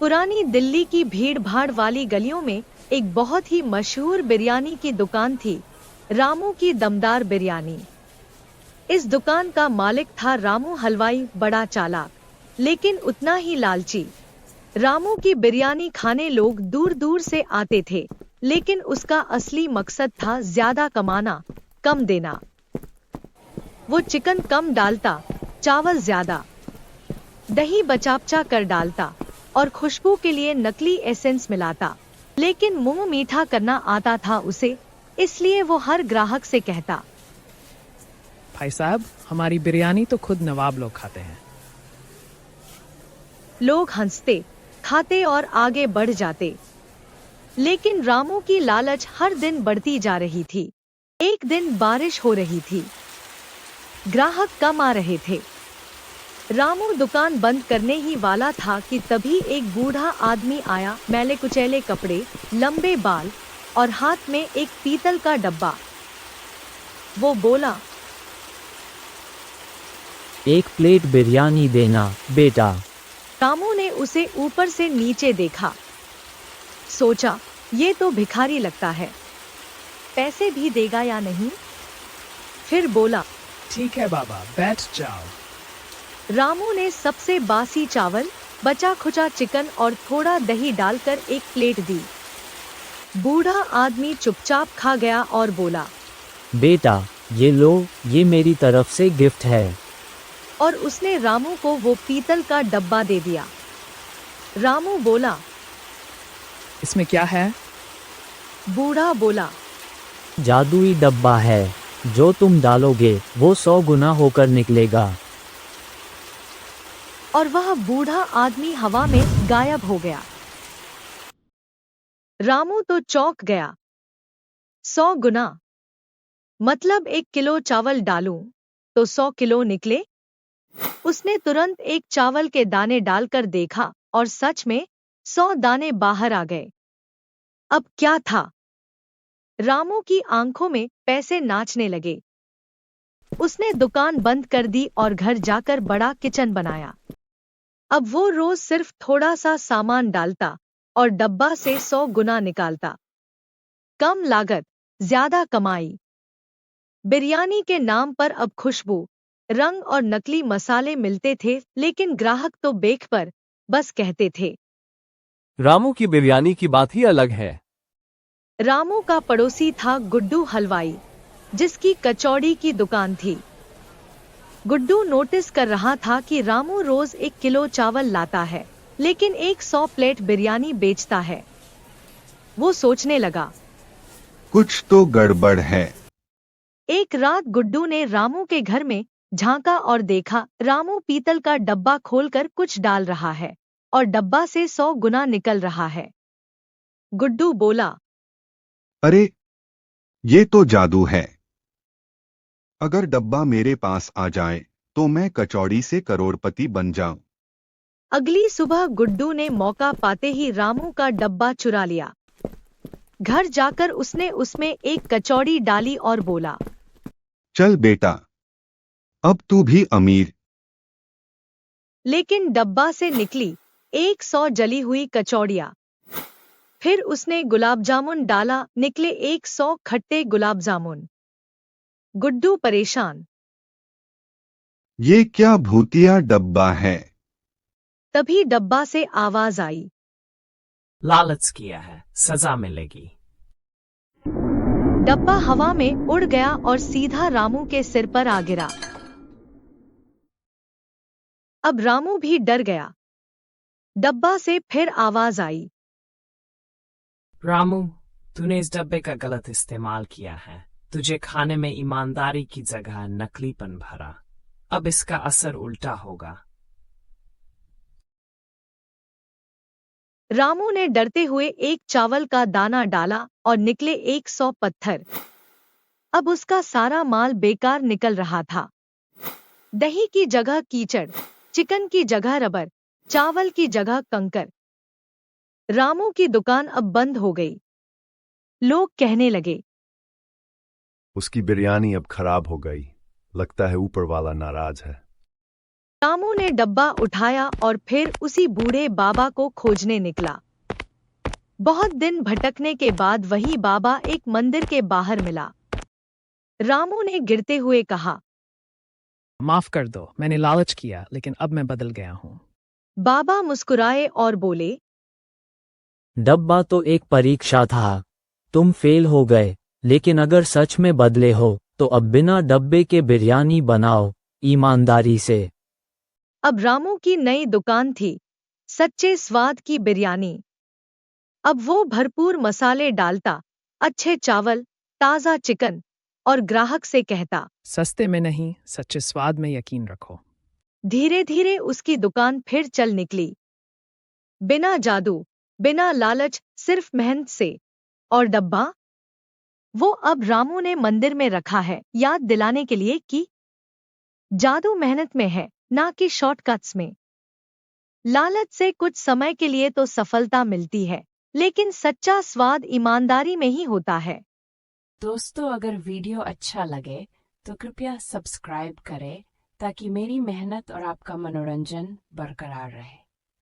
पुरानी दिल्ली की भीड़ भाड़ वाली गलियों में एक बहुत ही मशहूर बिरयानी की दुकान थी, रामू की दमदार बिरयानी। इस दुकान का मालिक था रामू हलवाई, बड़ा चालाक लेकिन उतना ही लालची। रामू की बिरयानी खाने लोग दूर दूर से आते थे, लेकिन उसका असली मकसद था ज्यादा कमाना, कम देना। वो चिकन कम डालता, चावल ज्यादा, दही बचापचा कर डालता और खुशबू के लिए नकली एसेंस मिलाता। लेकिन मुंह मीठा करना आता था उसे, इसलिए वो हर ग्राहक से कहता, भाई साहब, हमारी बिरयानी तो खुद नवाब लोग खाते हैं। लोग हंसते, खाते और आगे बढ़ जाते। लेकिन रामू की लालच हर दिन बढ़ती जा रही थी। एक दिन बारिश हो रही थी, ग्राहक कम आ रहे थे। रामू दुकान बंद करने ही वाला था कि तभी एक बूढ़ा आदमी आया, मैले कुचैले कपड़े, लंबे बाल और हाथ में एक पीतल का डब्बा। वो बोला, एक प्लेट बिरयानी देना बेटा। रामू ने उसे ऊपर से नीचे देखा, सोचा ये तो भिखारी लगता है, पैसे भी देगा या नहीं। फिर बोला, ठीक है बाबा, बैठ जाओ। रामू ने सबसे बासी चावल, बचा खुचा चिकन और थोड़ा दही डालकर एक प्लेट दी। बूढ़ा आदमी चुपचाप खा गया और बोला, बेटा ये लो, ये मेरी तरफ से गिफ्ट है। और उसने रामू को वो पीतल का डब्बा दे दिया। रामू बोला, इसमें क्या है? बूढ़ा बोला, जादुई डब्बा है, जो तुम डालोगे वो 100 गुना होकर निकलेगा। और वह बूढ़ा आदमी हवा में गायब हो गया। रामू तो चौंक गया। 100 गुना मतलब 1 किलो चावल डालूं तो 100 किलो निकले। उसने तुरंत एक चावल के दाने डालकर देखा और सच में 100 दाने बाहर आ गए। अब क्या था? रामू की आंखों में पैसे नाचने लगे। उसने दुकान बंद कर दी और घर जाकर बड़ा किचन बनाया। अब वो रोज सिर्फ थोड़ा सा सामान डालता और डब्बा से 100 गुना निकालता। कम लागत, ज्यादा कमाई। बिरयानी के नाम पर अब खुशबू, रंग और नकली मसाले मिलते थे, लेकिन ग्राहक तो बेख पर बस कहते थे। रामू की बिरयानी की बात ही अलग है। रामू का पड़ोसी था गुड्डू हलवाई, जिसकी कचौड़ी की दुकान थी। गुड्डू नोटिस कर रहा था कि रामू रोज 1 किलो चावल लाता है, लेकिन 100 प्लेट बिरयानी बेचता है। वो सोचने लगा, कुछ तो गड़बड़ है। एक रात गुड्डू ने रामू के घर में झांका और देखा, रामू पीतल का डब्बा खोलकर कुछ डाल रहा है और डब्बा से 100 गुना निकल रहा है। गुड्डू बोला, अरे, ये तो जादू है। अगर डब्बा मेरे पास आ जाए तो मैं कचौड़ी से करोड़पति बन जाऊं। अगली सुबह गुड्डू ने मौका पाते ही रामू का डब्बा चुरा लिया। घर जाकर उसने उसमें एक कचौड़ी डाली और बोला, चल बेटा, अब तू भी अमीर। लेकिन डब्बा से निकली 100 जली हुई कचौड़ियां। फिर उसने गुलाब जामुन डाला, निकले 100 खट्टे गुलाब जामुन। गुड्डू परेशान। ये क्या भूतिया डब्बा है। तभी डब्बा से आवाज आई, लालच किया है, सजा मिलेगी। डब्बा हवा में उड़ गया और सीधा रामू के सिर पर आ गिरा। अब रामू भी डर गया। डब्बा से फिर आवाज आई, रामू, तूने इस डब्बे का गलत इस्तेमाल किया है। तुझे खाने में ईमानदारी की जगह नकलीपन भरा। अब इसका असर उल्टा होगा। रामू ने डरते हुए एक चावल का दाना डाला और निकले 100 पत्थर। अब उसका सारा माल बेकार निकल रहा था। दही की जगह कीचड़, चिकन की जगह रबर, चावल की जगह कंकर। रामू की दुकान अब बंद हो गई। लोग कहने लगे, उसकी बिरयानी अब खराब हो गई। लगता है ऊपर वाला नाराज है। रामू ने डब्बा उठाया और फिर उसी बूढ़े बाबा को खोजने निकला। बहुत दिन भटकने के बाद वही बाबा एक मंदिर के बाहर मिला। रामू ने गिरते हुए कहा, माफ कर दो, मैंने लालच किया, लेकिन अब मैं बदल गया हूँ। बाबा मुस्कुराए और बोले, डब्बा तो एक परीक्षा था, तुम फेल हो गए, लेकिन अगर सच में बदले हो तो अब बिना डब्बे के बिरयानी बनाओ, ईमानदारी से। अब रामू की नई दुकान थी, सच्चे स्वाद की बिरयानी। अब वो भरपूर मसाले डालता, अच्छे चावल, ताज़ा चिकन, और ग्राहक से कहता। सस्ते में नहीं, सच्चे स्वाद में यकीन रखो। धीरे धीरे उसकी दुकान फिर चल निकली, बिना जादू, बिना लालच, सिर्फ मेहनत से। और डब्बा, वो अब रामू ने मंदिर में रखा है, याद दिलाने के लिए कि जादू मेहनत में है, ना कि शॉर्टकट्स में। लालच से कुछ समय के लिए तो सफलता मिलती है, लेकिन सच्चा स्वाद ईमानदारी में ही होता है। दोस्तों, अगर वीडियो अच्छा लगे तो कृपया सब्सक्राइब करें ताकि मेरी मेहनत और आपका मनोरंजन बरकरार रहे।